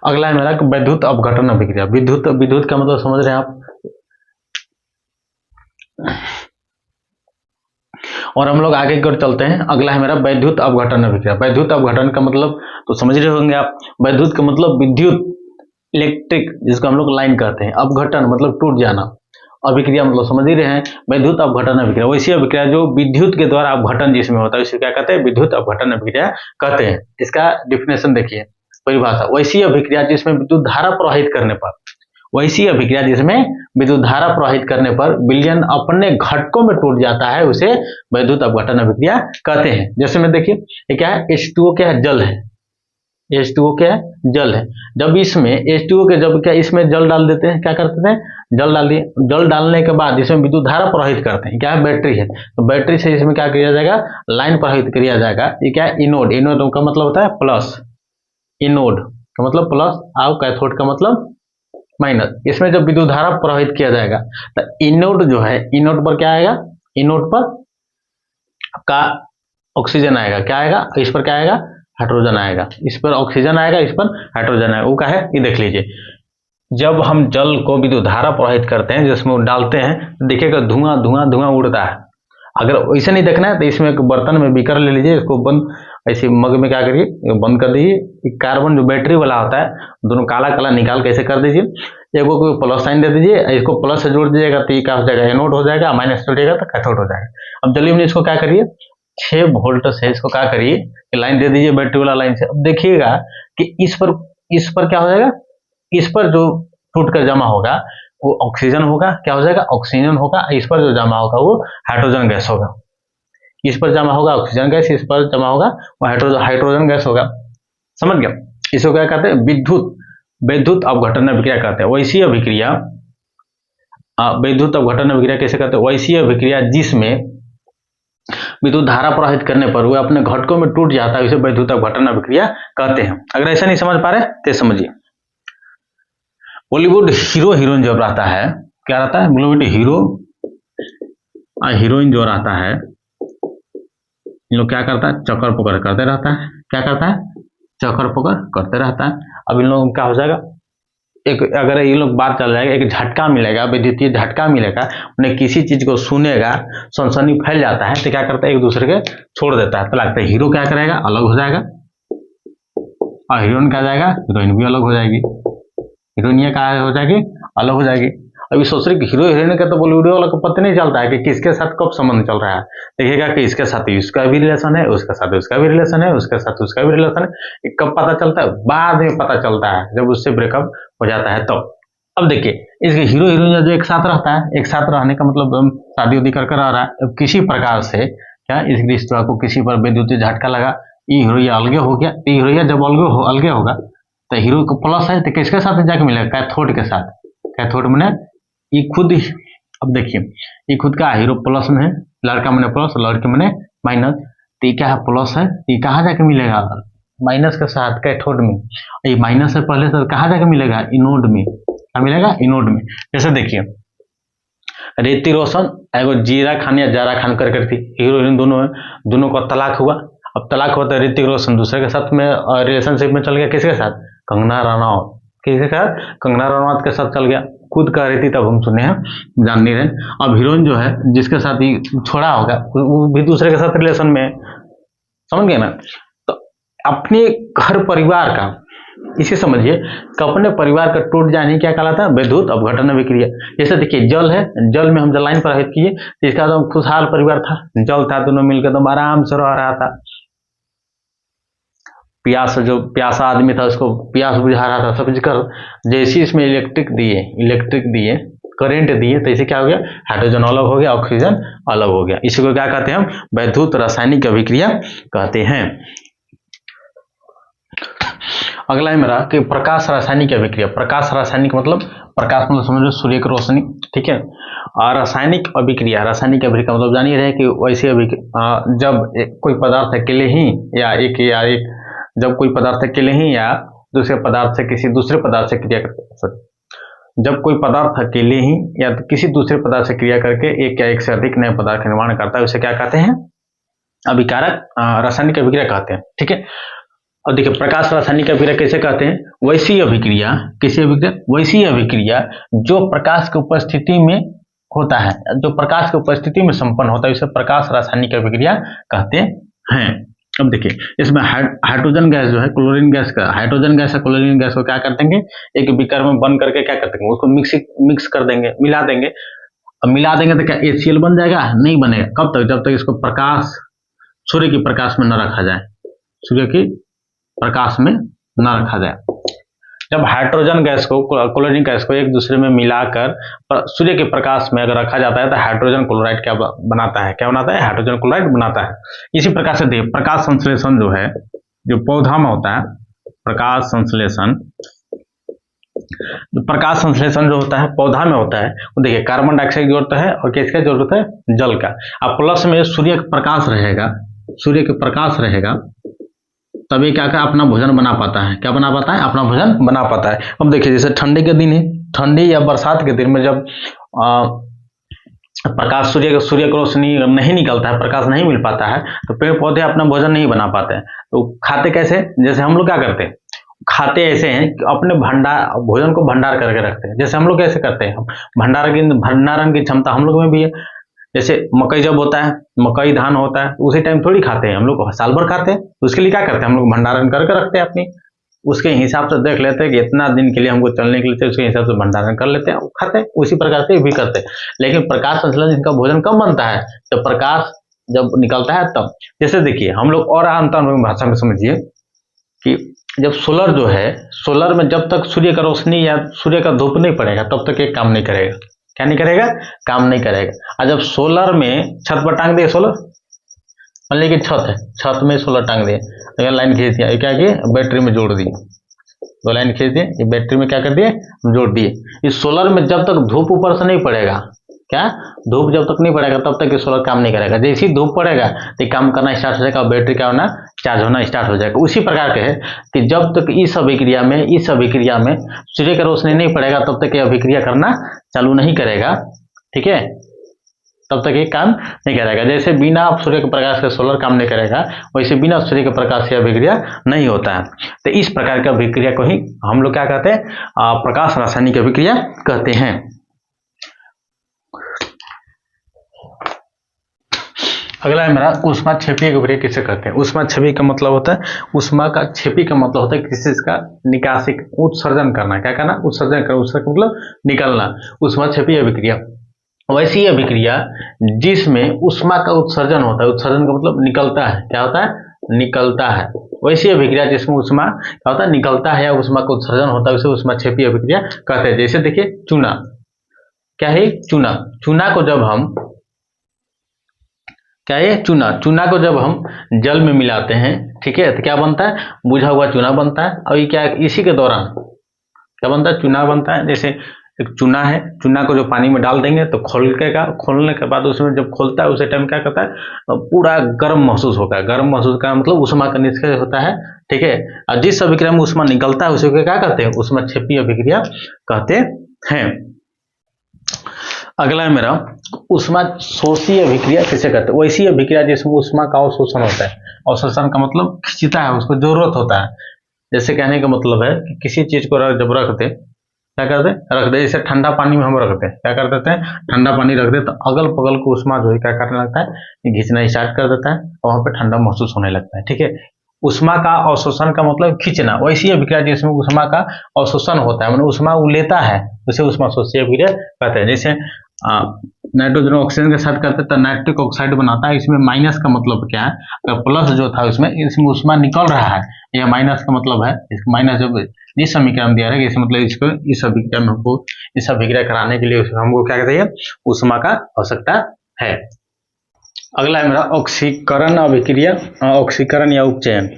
अगला है मेरा विद्युत अपघटन अभिक्रिया। विद्युत का मतलब समझ रहे हैं आप। और हम लोग आगे की ओर चलते हैं। अगला है मेरा विद्युत अपघटन अभिक्रिया। विद्युत अपघटन का मतलब तो समझ रहे होंगे आप। विद्युत का मतलब विद्युत, इलेक्ट्रिक, जिसको हम लोग लाइन कहते हैं। अपघटन मतलब टूट जाना, अभिक्रिया मतलब समझ ही रहे हैं, विद्युत अपघटन अभिक्रिया। वैसी अभिक्रिया जो विद्युत के द्वारा अपघटन जिसमें होता है, इसे क्या कहते हैं, विद्युत अपघटन अभिक्रिया कहते हैं। इसका डिफिनेशन देखिए, परिभाषा, वैसी अभिक्रिया जिसमें विद्युत धारा प्रवाहित करने पर, वैसी अभिक्रिया जिसमें विद्युत धारा प्रवाहित करने पर विलयन अपने घटकों में टूट जाता है, उसे विद्युत अपघटन अभिक्रिया कहते हैं। जैसे में देखिए, ये क्या है, H2O क्या है, जल है। H2O क्या है, जल है। जब इसमें H2O के जब क्या इसमें जल डाल देते हैं, क्या करते हैं, जल डाल दिए। जल डालने के बाद इसमें विद्युत धारा प्रवाहित करते हैं। क्या है, बैटरी है, तो बैटरी से इसमें क्या किया जाएगा, लाइन प्रवाहित किया जाएगा। ये क्या है, इनोड। इनोड का मतलब होता है प्लस, इनोड का मतलब प्लस, और कैथोड का मतलब माइनस। इसमें जब विद्युत धारा प्रवाहित किया जाएगा तो इनोड जो है, इनोड पर क्या आएगा, इनोड पर का ऑक्सीजन आएगा। क्या आएगा, इस पर क्या आएगा, हाइड्रोजन आएगा। इस पर ऑक्सीजन आएगा, इस पर हाइड्रोजन आएगा। वो क्या है, ये देख लीजिए। जब हम जल को विद्युत धारा प्रवाहित करते हैं, जिसमें डालते हैं, देखिएगा धुआं धुआं धुआं उड़ता है। अगर वैसे नहीं देखना है तो इसमें एक बर्तन में बीकर ले लीजिए, इसको बंद, ऐसे मग में क्या करिए, बंद कर दीजिए। कार्बन जो बैटरी वाला होता है, दोनों काला काला निकाल कैसे कर दीजिए, एक को प्लस साइन दे दीजिए, इसको प्लस से जोड़ दीजिएगा तो ये क्या हो जाएगा, एनोड हो जाएगा, माइनस जोड़िएगा तो कैथोड हो जाएगा। अब चलिए हमने इसको क्या करिए, 6 वोल्ट से इसको क्या करिए, लाइन दे दीजिए बैटरी वाला लाइन से। अब देखिएगा कि इस पर क्या हो जाएगा, इस पर जो टूट कर जमा होगा वो ऑक्सीजन होगा। क्या हो जाएगा, ऑक्सीजन होगा। इस पर जो जमा होगा वो हाइड्रोजन गैस होगा। इस पर जमा होगा ऑक्सीजन गैस, इस पर जमा होगा वो हाइड्रोजन गैस होगा। समझ गया, इसको क्या कहते हैं, विद्युत अपघटन अभिक्रिया कहते हैं। वैसी अभिक्रिया, विद्युत अपघटन अभिक्रिया कैसे कहते हैं, वैसी अभिक्रिया जिसमें विद्युत धारा प्रवाहित करने पर वो अपने घटकों में टूट जाता है, उसे विद्युत अपघटन अभिक्रिया कहते हैं। अगर ऐसा नहीं समझ पा रहे तो समझिए। बॉलीवुड हीरो हीरोइन जब रहता है, क्या रहता है, बॉलीवुड हीरो हीरोइन जो रहता है, इन लोग क्या करता है, चक्कर पकड़ करते रहता है। क्या करता है, चक्कर पकड़ करते रहता है। अब इन लोगों क्या हो जाएगा, एक अगर ये लोग बात चल जाएगा, एक झटका मिलेगा, विद्युतीय झटका मिलेगा, उन्हें किसी चीज को सुनेगा, सनसनी फैल जाता है, तो क्या करता है, एक दूसरे के छोड़ देता है। तो लगता है हीरो क्या करेगा, अलग हो जाएगा, और हीरोइन क्या जाएगा, हीरोइन भी अलग हो जाएगी, हीरोइनिया क्या हो जाएगी, अलग हो जाएगी। अभी सोच रहे कि हीरो हीरोइन का तो वीडियो वाला को पता नहीं चलता है कि किसके साथ कब संबंध चल रहा है। देखिएगा कि इसके साथ इसका भी रिलेशन है, उसके साथ उसका भी रिलेशन है, उसके साथ उसका भी रिलेशन है। कब पता चलता है, बाद में पता चलता है, जब उससे ब्रेकअप हो जाता है। तो अब देखिए, इसके हीरो हीरोइन जो एक साथ रहता है, एक साथ रहने का मतलब शादी उदी कर रह रहा है, किसी प्रकार से क्या इस रिश्ते को किसी पर विद्युतीय झटका लगा, ये हीरोइया अलगे हो गया। हीरोइया जब अलगे होगा तो हीरो को प्लस है, तो किसके साथ जाके मिलेगा, कैथोड के साथ। कैथोड मैंने ये खुद ही, अब देखिए ये खुद का हीरो प्लस में है, लड़का मैंने प्लस, लड़की मैंने माइनस, तो ये क्या है, प्लस है, ये कहाँ जाके मिलेगा, माइनस के साथ कैथोड में। ये माइनस है पहले से, कहाँ जाके मिलेगा, इनोड में। क्या मिलेगा, इनोड में। जैसे देखिए ऋतिक रोशन एगो जीरा खान या जारा खान कर थी, हीरो हीरोइन दोनों का तलाक हुआ। अब तलाक हुआ तो ऋतिक रोशन दूसरे के साथ में रिलेशनशिप में चल गया, किसके साथ, कंगना रनौत, किसके साथ, कंगना रनौत के साथ चल गया। खुद कह रही थी तब हम सुने हैं, जान नहीं रहे। अब हीरोइन जो है जिसके साथ ही छोड़ा होगा, वो भी दूसरे के साथ रिलेशन में, समझ गए ना। तो अपने घर परिवार का, इसे समझिए कि अपने परिवार का टूट जाने क्या कहलाता है, विद्युत अपघटन अभिक्रिया। जैसे देखिए जल है, जल में हम जल लाइन प्रभावित किए, इसका तो खुशहाल परिवार था, जल था, दोनों मिलकर तो आराम से रह रहा था। जो प्यासा आदमी था उसको प्यास बुझा रहा था, समझ कर जैसे इसमें इलेक्ट्रिक दिए करंट दिए, तो इसे क्या हो गया, हाइड्रोजन अलग हो गया, ऑक्सीजन अलग हो गया। इसी को क्या कहते हैं हम, वैद्युत रासायनिक अभिक्रिया कहते हैं। अगला है मेरा कि प्रकाश रासायनिक अभिक्रिया। प्रकाश रासायनिक मतलब, प्रकाश मतलब समझ लो सूर्य की रोशनी, ठीक है। और रासायनिक अभिक्रिया मतलब जानिए रहे कि वैसे जब कोई पदार्थ अकेले ही या एक जब कोई पदार्थ अकेले ही या दूसरे पदार्थ से किसी दूसरे पदार्थ से क्रिया करके, जब कोई पदार्थ अकेले ही या किसी दूसरे पदार्थ से क्रिया करके एक या एक से अधिक नए पदार्थ का निर्माण करता है, उसे क्या कहते हैं, अभिकारक रासायनिक अभिक्रिया कहते हैं, ठीक है। और देखिए प्रकाश रासायनिक अभिक्रिया कैसे कहते हैं, वैसी अभिक्रिया, किसी अभिक्रिया, वैसी अभिक्रिया जो प्रकाश की उपस्थिति में होता है, जो प्रकाश की उपस्थिति में संपन्न होता है, उसे प्रकाश रासायनिक अभिक्रिया कहते हैं। अब देखिए इसमें हाइड्रोजन गैस जो है, क्लोरीन गैस का, हाइड्रोजन गैस और क्लोरीन गैस को क्या कर देंगे, एक बीकर में बंद करके क्या कर देंगे, उसको मिक्स कर देंगे, मिला देंगे। अब मिला देंगे तो क्या HCl बन जाएगा, नहीं बनेगा। कब तक, जब तक इसको प्रकाश, सूर्य की प्रकाश में न रखा जाए, सूर्य की प्रकाश में न रखा जाए। जब हाइड्रोजन गैस को, क्लोरीन गैस को एक दूसरे में मिलाकर सूर्य के प्रकाश में अगर रखा जाता है तो हाइड्रोजन क्लोराइड क्या बनाता है, हाइड्रोजन क्लोराइड बनाता है। इसी प्रकार से देखिए प्रकाश संश्लेषण जो है, जो पौधा में होता है, प्रकाश संश्लेषण जो होता है पौधा में होता है, वो देखिए कार्बन डाइऑक्साइड की जरूरत है और किसका जरूरत है, जल का। अब प्लस में सूर्य का प्रकाश रहेगा, तभी क्या अपना भोजन बना पाता है, अपना भोजन बना पाता है। अब देखिए जैसे ठंडी के दिन है, ठंडी या बरसात के दिन में जब प्रकाश, सूर्य की रोशनी नहीं निकलता है, प्रकाश नहीं मिल पाता है, तो पेड़ पौधे अपना भोजन नहीं बना पाते हैं। तो खाते कैसे, जैसे हम लोग क्या करते हैं, खाते ऐसे हैं कि अपने भोजन को भंडार करके रखते हैं। जैसे हम लोग कैसे करते हैं, भंडारण की क्षमता हम लोग में भी है। जैसे मकई जब होता है, मकई धान होता है, उसी टाइम थोड़ी खाते हैं हम लोग, साल भर खाते हैं। तो उसके लिए क्या करते हैं, हम लोग भंडारण करके रखते हैं अपनी, उसके हिसाब से देख लेते हैं कि इतना दिन के लिए हमको चलने के लिए, उसके हिसाब से भंडारण कर लेते हैं, खाते हैं। उसी प्रकार से भी करते हैं। लेकिन प्रकाश संश्लेषण जिनका भोजन कम बनता है, जब प्रकाश जब निकलता है तब। जैसे देखिए हम लोग और अंतर भाषा में समझिए कि जब सोलर जो है, सोलर में जब तक सूर्य का रोशनी या सूर्य का धूप नहीं पड़ेगा तब तक ये काम नहीं करेगा। क्या नहीं करेगा, काम नहीं करेगा। और जब सोलर में छत पर टांग दिए, सोलर मान लीजिए छत है, छत में सोलर टांग दिए, अगर लाइन खींच दिया, क्या किए, बैटरी में जोड़ दिए, दो लाइन खींच दिए, ये बैटरी में क्या कर दिए, जोड़ दिए। इस सोलर में जब तक धूप ऊपर से नहीं पड़ेगा, क्या धूप जब तक नहीं पड़ेगा तब तक ये सोलर काम नहीं करेगा। जैसे ही धूप पड़ेगा तो काम करना स्टार्ट हो जाएगा, बैटरी क्या होना, चार्ज होना स्टार्ट हो जाएगा। उसी प्रकार के है कि जब तक इस अभिक्रिया में सूर्य का रोशनी नहीं पड़ेगा तब तक ये अभिक्रिया करना चालू नहीं करेगा, ठीक है। तब तक ये काम नहीं करेगा। जैसे बिना सूर्य के प्रकाश के सोलर काम नहीं करेगा, वैसे बिना सूर्य के प्रकाश से अभिक्रिया नहीं होता है। तो इस प्रकार की अभिक्रिया को ही हम लोग क्या कहते हैं, प्रकाश रासायनिक अभिक्रिया कहते हैं। अगला है मेरा ऊष्माक्षेपी अभिक्रिया किसे कहते हैं। ऊष्माक्षेपी का मतलब होता है, ऊष्मा का क्षेपी का मतलब होता है किसी चीज का निकासी, उत्सर्जन करना। क्या करना? उत्सर्जन करना। उत्सर्जन मतलब निकलना, ऊष्माक्षेपी अभिक्रिया। वैसी अभिक्रिया जिसमें ऊष्मा का उत्सर्जन होता है, उत्सर्जन का मतलब निकलता है, क्या होता है? निकलता है। वैसी अभिक्रिया जिसमें ऊष्मा क्या होता है? निकलता है या ऊष्मा का उत्सर्जन होता है, उसे ऊष्माक्षेपी अभिक्रिया कहते हैं। जैसे देखिए चूना, क्या है चूना? चूना को जब हम क्या है चूना को जब हम जल में मिलाते हैं, ठीक है, तो क्या बनता है? बुझा हुआ चूना बनता है। और ये क्या, इसी के दौरान क्या बनता है? चूना बनता है। जैसे एक चूना है, चूना को जो पानी में डाल देंगे तो खोलने के बाद उसमें जब खोलता है उसे टाइम क्या करता है? पूरा गर्म महसूस होता है। गर्म महसूस का मतलब ऊष्मा का निष्क्रिय होता है, ठीक है। और जिस अभिक्रिया में ऊष्मा निकलता है उसे क्या कहते हैं? ऊष्माक्षेपी अभिक्रिया कहते हैं। अगला है मेरा ऊष्मा शोषी अभिक्रिया किसे कहते हैं। वैसी अभिक्रिया जिसमें ऊष्मा का अवशोषण होता है। अवशोषण का मतलब खींचता है, उसको जरूरत होता है। जैसे कहने का मतलब है कि किसी चीज को जब रख दे, क्या करते हैं? रख दे। जैसे ठंडा पानी में हम रख दे, क्या कर देते हैं? ठंडा पानी रख दे तो अगल बगल को ऊष्मा जो है क्या करने लगता है? खींचना स्टार्ट कर देता है और वहां पे ठंडा महसूस होने लगता है, ठीक है। ऊष्मा का अवशोषण का मतलब खींचना। वैसी अभिक्रिया जिसमें ऊष्मा का अवशोषण होता है, मतलब ऊष्मा लेता है, उसे ऊष्मा शोषी अभिक्रिया कहते हैं। जैसे नाइट्रोजन ऑक्सीजन के साथ करते हैं तो नाइट्रिक ऑक्साइड बनाता है। इसमें माइनस का मतलब क्या है? अगर प्लस जो था इसमें ऊष्मा निकल रहा है, यह माइनस का मतलब है। इसका माइनस जब इस समीकरण दिया है, इसका मतलब इसको इस अभिक्रिया में हमको इस अभिक्रिया कराने के लिए हमको क्या कहते हैं? ऊष्मा का आवश्यकता है। अगला है मेरा ऑक्सीकरण अभिक्रिया, ऑक्सीकरण या उपचयन।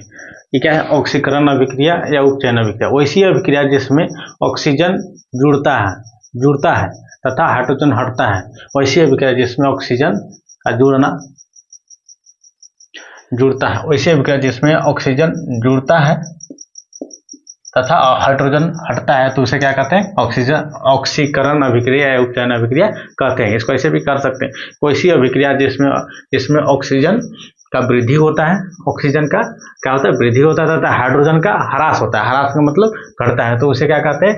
ये क्या है? ऑक्सीकरण अभिक्रिया या उपचयन अभिक्रिया। वैसी अभिक्रिया जिसमें ऑक्सीजन जुड़ता है तथा हाइड्रोजन हटता है। वैसी अभिक्रिया जिसमें ऑक्सीजन का जुड़ता है। वैसी अभिक्रिया जिसमें ऑक्सीजन जुड़ता है तथा हाइड्रोजन हटता है तो उसे क्या कहते हैं? ऑक्सीकरण अभिक्रिया या उपचयन अभिक्रिया कहते हैं। इसको ऐसे भी कर सकते हैं, वैसी अभिक्रिया जिसमें ऑक्सीजन का वृद्धि होता है, ऑक्सीजन का क्या होता है? वृद्धि होता है तथा हाइड्रोजन का ह्रास होता है। ह्रास का मतलब घटता है, तो उसे क्या कहते हैं?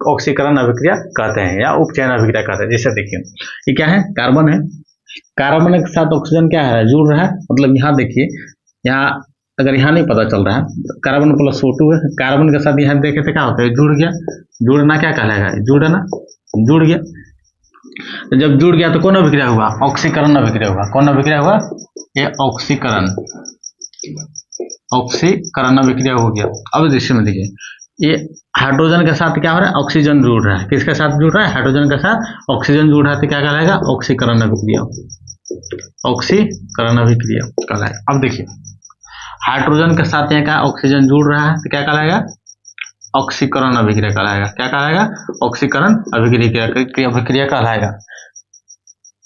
ऑक्सीकरण अभिक्रिया कहते हैं या उपचयन अभिक्रिया कहते हैं। जैसे देखिए ये क्या है? कार्बन है, कार्बन के साथ ऑक्सीजन क्या है? जुड़ रहा है। मतलब यहाँ देखिए, यहाँ अगर यहाँ नहीं पता चल रहा है, कार्बन प्लस O2 है, कार्बन के साथ यहाँ देखे तो क्या होता है? जुड़ गया। जुड़ना क्या कहलाएगा? जुड़ गया। तो जब जुड़ गया तो कौन अभिक्रिया हुआ? ऑक्सीकरण अभिक्रिया हुआ। कौन अभिक्रिया हुआ? ये ऑक्सीकरण अभिक्रिया हो गया। अब दृश्य में देखिए, ये हाइड्रोजन के साथ क्या हो रहा है? ऑक्सीजन जुड़ रहा है। किसके साथ जुड़ रहा है? हाइड्रोजन के साथ ऑक्सीजन जुड़ रहा है, तो क्या कहलाएगा? ऑक्सीकरण अभिक्रिया कहलाएगा। अब देखिए हाइड्रोजन के साथ यहाँ क्या ऑक्सीजन जुड़ रहा है, तो क्या कहलाएगा? ऑक्सीकरण अभिक्रिया कहलाएगा। क्या कहलाएगा? ऑक्सीकरण अभिक्रिया कहलाएगा।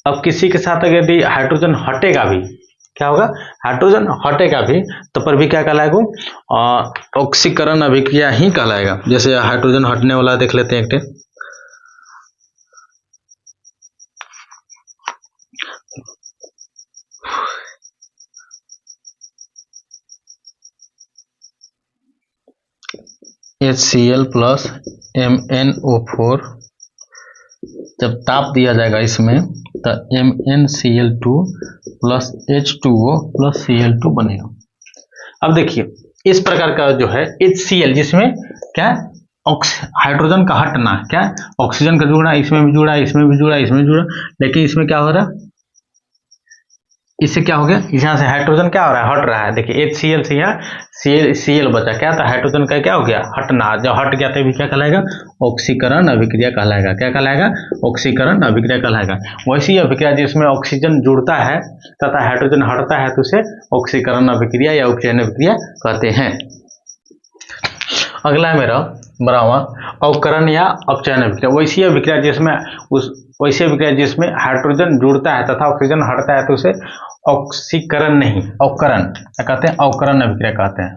अब किसी के साथ अगर यदि हाइड्रोजन हटेगा भी, क्या होगा? हाइड्रोजन हटेगा भी तो पर भी क्या कहलाएगा? ऑक्सीकरण अभिक्रिया ही कहलाएगा। जैसे हाइड्रोजन हटने वाला देख लेते हैं एक HCl प्लस MnO4 जब ताप दिया जाएगा इसमें तो MnCl2 plus H2O plus Cl2 बनेगा। अब देखिए इस प्रकार का जो है HCl जिसमें क्या हाइड्रोजन का हटना, क्या ऑक्सीजन का जुड़ा, इसमें भी जुड़ा, इसमें भी जुड़ा, इसमें जुड़ा, लेकिन इसमें क्या हो रहा है? इससे क्या हो गया? यहाँ से हाइड्रोजन क्या हो रहा है? हट रहा है। देखिए HCl से यहाँ Cl बचा, क्या था? हाइड्रोजन का क्या हो गया? हटना। जब हट गया तो भी क्या कहलाएगा? ऑक्सीकरण अभिक्रिया कहलाएगा। क्या कहलाएगा? ऑक्सीकरण अभिक्रिया कहलाएगा। वैसी अभिक्रिया जिसमें ऑक्सीजन जुड़ता है तथा हाइड्रोजन हटता है तो उसे ऑक्सीकरण अभिक्रिया या उपचयन अभिक्रिया कहते हैं। अगला है मेरा 12वां अवकरण या अपचयन अभिक्रिया। वैसी अभिक्रिया जिसमें हाइड्रोजन जुड़ता है तथा ऑक्सीजन हटता है तो उसे ऑक्सीकरण नहीं, अवकरण क्या कहते हैं? अवकरण अभिक्रिया कहते हैं।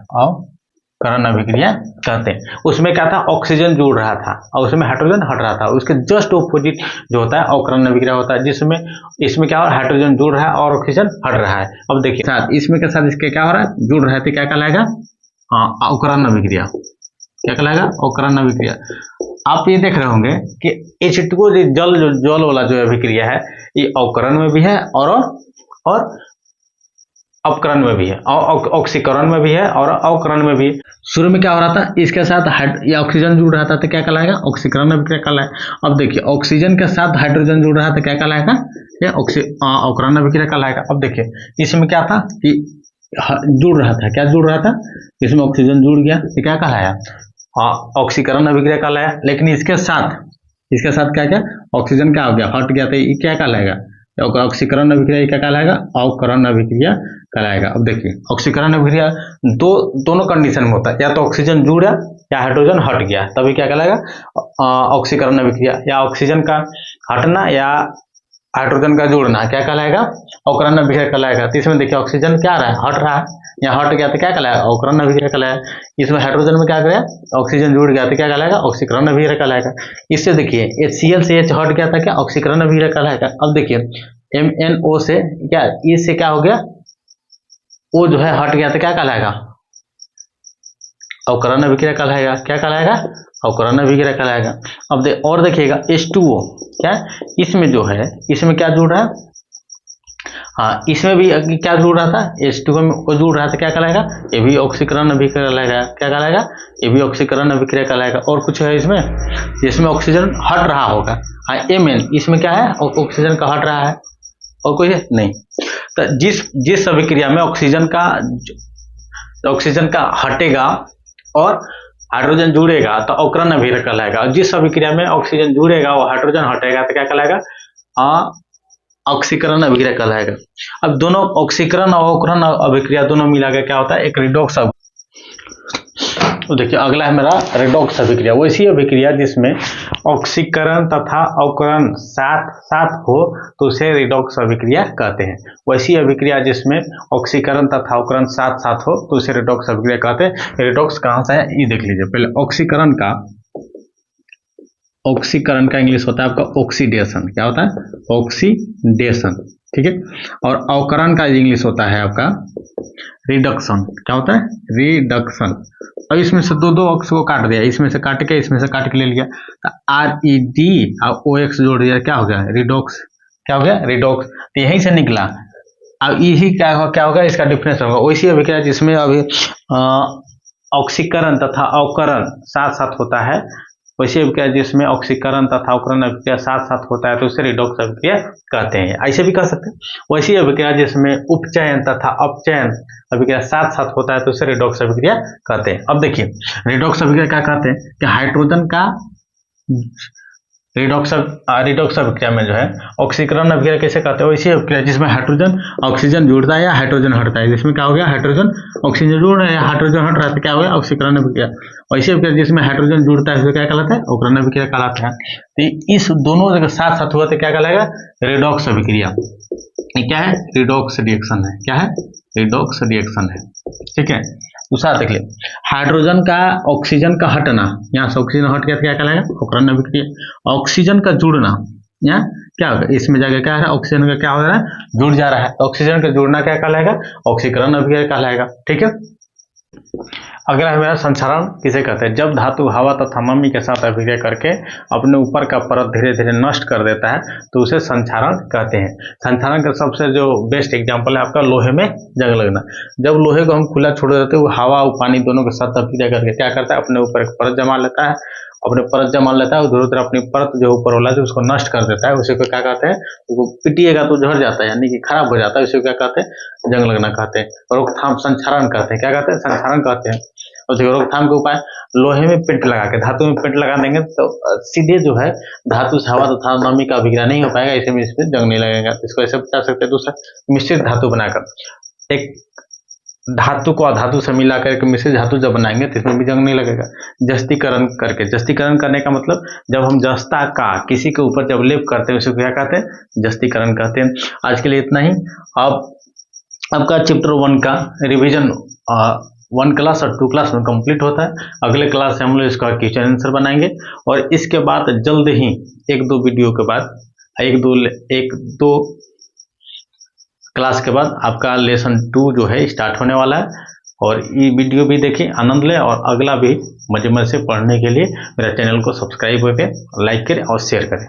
करण अभिक्रिया कहते हैं। उसमें क्या था, ऑक्सीजन जुड़ रहा था और उसमें हाइड्रोजन हट रहा था। उसके जस्ट ऑपोजिट जो होता है अवकरण अभिक्रिया होता है, जिसमें इसमें क्या हो रहा है, हाइड्रोजन जुड़ रहा है और ऑक्सीजन हट रहा है। अब देखिए साथ इसमें के साथ इसके क्या हो रहा है, जुड़ रहा है, तो क्या कहलाएगा, अवकरण अभिक्रिया। क्या कहलाएगा, अवकरण अभिक्रिया। आप ये देख रहे होंगे कि H2O जल वाला जो अभिक्रिया है ये अवकरण में भी है और अपकरण में भी है, और ऑक्सीकरण में भी है और अवकरण में भी। शुरू में क्या हो रहा था, इसके साथ या ऑक्सीजन जुड़ रहा था तो क्या कहलाएगा, ऑक्सीकरण अभिक्रिया कहलाएगा। अब देखिए ऑक्सीजन के साथ हाइड्रोजन जुड़ रहा था, क्या कहलाएगा, ये अवकरण अभिक्रिया कहलाएगा। अब देखिए इसमें क्या था कि जुड़ रहा था, क्या जुड़ रहा था, इसमें ऑक्सीजन जुड़ गया तो क्या कहलाया, ऑक्सीकरण अभिक्रिया कहलाया। लेकिन इसके साथ क्या क्या, ऑक्सीजन क्या हो गया, हट गया, तो ये क्या कहलाएगा, ऑक्सीकरण अभिक्रिया क्या कहलाएगा, अवकरण अभिक्रिया कहलाएगा। अब देखिए ऑक्सीकरण अभिक्रिया दोनों कंडीशन में होता है, या तो ऑक्सीजन जुड़ा या हाइड्रोजन हट गया तभी क्या कहलाएगा, ऑक्सीकरण अभिक्रिया। या ऑक्सीजन का हटना या हाइड्रोजन का जुड़ना क्या कहलाएगा, अवकरण अभिक्रिया कहलाएगा। तो इसमें देखिए ऑक्सीजन क्या रहा है, हट रहा है, या हट गया तो क्या कहलाएगा, अवकरण अभिक्रिया कहलाएगा। इसमें हाइड्रोजन में क्या गया, ऑक्सीजन जुड़ गया तो क्या कहलाएगा, ऑक्सीकरण अभिक्रिया कहलाएगा। इससे देखिए HCl से H हट गया था, क्या ऑक्सीकरण अभिक्रिया कहलाएगा। अब देखिए MnO से क्या, इससे क्या हो गया, O जो है हट गया तो क्या कहलाएगा, अवकरण अभिक्रिया कहलाएगा। क्या कहलाएगा, अवकरण अभिक्रिया कहलाएगा। अब और देखिएगा H2O क्या, इसमें जो है, इसमें क्या जुड़ रहा है, हाँ इसमें भी क्या जुड़ रहा था, H2O में जुड़ रहा था, क्या कहलाएगा, ये भी ऑक्सीकरण अभिक्रिया कहलाएगा। क्या कहलाएगा, ये भी ऑक्सीकरण अभिक्रिया कहलाएगा। और कुछ है इसमें, जिसमें ऑक्सीजन हट रहा होगा, हाँ Mn, इसमें क्या है, ऑक्सीजन का हट रहा है, और कोई है नहीं। तो जिस अभिक्रिया में ऑक्सीजन का हटेगा और हाइड्रोजन जुड़ेगा तो अवकरण अभिक्रिया कहलाएगा। और जिस अभिक्रिया में ऑक्सीजन जुड़ेगा और हाइड्रोजन हटेगा तो क्या कहलाएगा, ऑक्सीकरण अभिक्रिया कहलाएगा। अब दोनों ऑक्सीकरण और अवकरण अभिक्रिया दोनों मिला के क्या होता है, एक रिडॉक्स। तो देखिए अगला है मेरा रिडॉक्स अभिक्रिया। वैसी अभिक्रिया जिसमें ऑक्सीकरण तथा अवकरण साथ हो तो उसे रिडॉक्स अभिक्रिया कहते हैं। वैसी अभिक्रिया जिसमें ऑक्सीकरण तथा अवकरण साथ हो तो उसे रिडॉक्स अभिक्रिया कहते हैं। रिडॉक्स कहाँ से है ये देख लीजिए पहले। ऑक्सीकरण का इंग्लिश होता है आपका ऑक्सीडेशन। क्या होता है, ऑक्सीडेशन, ठीक है। और अवकरण का इंग्लिश होता है आपका रिडक्शन। क्या होता है, रिडक्शन। अब इसमें से दो अक्ष को काट दिया, इसमें से काट के इसमें से काट के ले लिया, तो RED और OX जोड़ दिया, क्या हो गया, रिडॉक्स। क्या हो गया, रिडॉक्स। तो यहीं से निकला। अब यही क्या होगा, इसका डिफरेंस होगा। वैसी अभिक्रिया जिसमें अभी ऑक्सीकरण तथा अवकरण साथ होता है, वैसे अभिक्रिया जिसमें ऑक्सीकरण तथा अवकरण अभिक्रिया साथ होता है तो उसे रिडॉक्स अभिक्रिया कहते हैं। ऐसे भी कह सकते हैं। वैसी अभिक्रिया जिसमें उपचयन तथा अपचयन अभिक्रिया साथ होता है तो उसे रिडॉक्स अभिक्रिया कहते हैं। अब देखिए रिडॉक्स अभिक्रिया क्या कहते हैं कि हाइड्रोजन का रिडॉक्स अभिक्रिया में जो है ऑक्सीकरण अभिक्रिया कैसे कहते हैं, वैसी अभिक्रिया जिसमें हाइड्रोजन ऑक्सीजन जुड़ता है या हाइड्रोजन हटता है। जिसमें क्या हो गया, हाइड्रोजन ऑक्सीजन जुड़ रहा है या हाइड्रोजन हट रहा है तो क्या हो गया, ऑक्सीकरण अभिक्रिया। वैसी अभिक्रिया जिसमें हाइड्रोजन जुड़ता है तो क्या कहलाता है, अवकरण अभिक्रिया कहलाता है। तो इस दोनों जगह साथ हुआ तो क्या कहलाएगा, रिडॉक्स अभिक्रिया। क्या है, रिडॉक्स रिएक्शन है। क्या है, रिडॉक्स रिएक्शन है, ठीक है। दूसरा देख ले, हाइड्रोजन का ऑक्सीजन का हटना, यहाँ से ऑक्सीजन हट गया तो क्या कहलाएगा, अवकरण अभिक्रिया। ऑक्सीजन का जुड़ना, यहाँ क्या होगा, इसमें जाकर क्या है, ऑक्सीजन का क्या हो रहा है, जुड़ जा रहा है, तो ऑक्सीजन का जुड़ना क्या कहलाएगा, ऑक्सीकरण अभिक्रिया कहलाएगा, ठीक है। अगला है मेरा संक्षारण किसे कहते हैं। जब धातु हवा तथा नमी के साथ अभिक्रिया करके अपने ऊपर का परत धीरे धीरे नष्ट कर देता है तो उसे संक्षारण कहते हैं। संक्षारण का सबसे जो बेस्ट एग्जांपल है आपका लोहे में जंग लगना। जब लोहे को हम खुला छोड़ देते हैं वो हवा और पानी दोनों के साथ अभिक्रिया करके क्या करता है, अपने ऊपर एक परत जमा लेता है, और धीरे धीरे अपनी परत जो ऊपर वाला है उसको नष्ट कर देता है। उसी को क्या कहते हैं, वो पिटिएगा तो झड़ जाता है, यानी कि खराब हो जाता है। उसी को क्या कहते हैं, जंग लगना कहते हैं। रोकथाम संक्षारण कहते हैं। क्या कहते हैं, संक्षारण कहते हैं। और रोकथाम के उपाय, लोहे में पेंट लगा के, धातु में पेंट लगा देंगे तो सीधे जो है धातु से हवा तथा नमी का अभिक्रिया नहीं हो पाएगा, इसमें इसमें जंग नहीं लगेगा। इसको ऐसे बता सकते हैं। दूसरा, मिश्रित धातु बनाकर, एक धातु को अधातु से मिला कर मिश्रित धातु जब बनाएंगे तो इसमें भी जंग नहीं लगेगा। जस्तीकरण करके, जस्तीकरण करने का मतलब जब हम जस्ता का किसी के ऊपर जब लेप करते हैं उसे क्या कहते हैं, जस्तीकरण कहते हैं। आज के लिए इतना ही। अब आपका चैप्टर 1 का रिवीजन 1 क्लास और 2 क्लास में कंप्लीट होता है। अगले क्लास से हम लोग इसका क्वेश्चन आंसर बनाएंगे और इसके बाद जल्द ही 1-2 वीडियो के बाद 1-2 क्लास के बाद आपका लेसन 2 जो है स्टार्ट होने वाला है। और ये वीडियो भी देखिए, आनंद लें और अगला भी मजे मजे से पढ़ने के लिए मेरा चैनल को सब्सक्राइब करके लाइक करें और शेयर करें।